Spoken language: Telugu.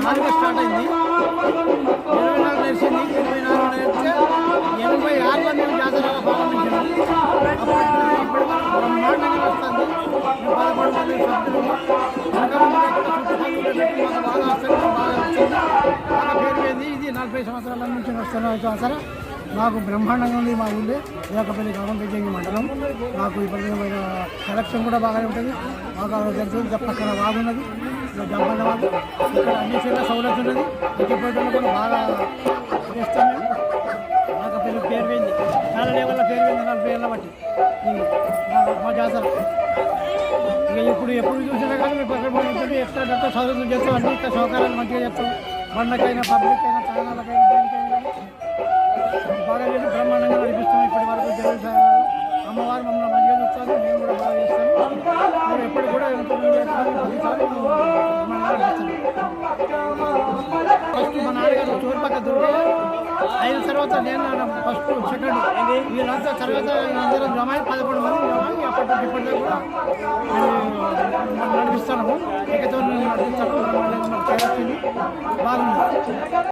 4 స్టార్ట్ అయింది, 24 నడిచింది, 24 నడిస్తే 86లో మేము జాతరగా ప్రారంభించినాం. ఇప్పుడు బ్రహ్మాండంగా వస్తుంది. 11 మంది సభ్యులు చుట్టుపక్కల బాగా వస్తుంది, బాగా వచ్చింది, బాగా పేరు పోయింది. ఇది 40 సంవత్సరాల నుంచి వస్తున్న జాతర. మాకు బ్రహ్మాండంగా ఉంది. మా ఊళ్ళో ఏకపల్లి గ్రామం పెద్దంగి మండలం. మాకు ఇప్పటికీ కలెక్షన్ కూడా బాగానే ఉంటుంది. బాగా జరుగుతుంది. పక్కన బాగున్నది జంపన్న వాళ్ళు, ఇక్కడ అన్ని చోట్ల సౌలభ్యం ఉన్నది. ఎక్కిపోయేటప్పుడు కూడా బాగా చేస్తాం. మాకు పేరు పోయింది, చాలా లెవెల్లో పేరు పోయింది. 40 ఏళ్ళ బట్టి మా జాతర. ఇక ఎప్పుడు చూసినా కానీ మేము పక్కన పోతుంది. ఎట్లా సౌలభ్యం చేస్తాం, అన్ని ఇక్కడ సౌకర్యాలు మంచిగా చేస్తాం. బండ్లకైనా పబ్లిక్ అయినా ఛానళ్ళకైనా దేనికైనా బాగా చేసి బ్రహ్మాండంగా నడిపిస్తున్నాం. ఇప్పటి వరకు దేవుడి అమ్మవారు మమ్మల్ని మంచిగా చూస్తాను. మేము కూడా బాగా చేస్తాను. మేము ఎప్పుడు కూడా ఫస్ట్ మా నాన్నగారు చోటు పక్క దొరికే అయిన తర్వాత నేను ఫస్ట్ సెకండ్ వీళ్ళంతా తర్వాత అందరం జమ 11 మంది జమ. అప్పటి ఇప్పటికే కూడా నడిపిస్తాము. ఏకతో నడిపిస్తాము. బ్రహ్మాండంగా మాకు బాగుంది.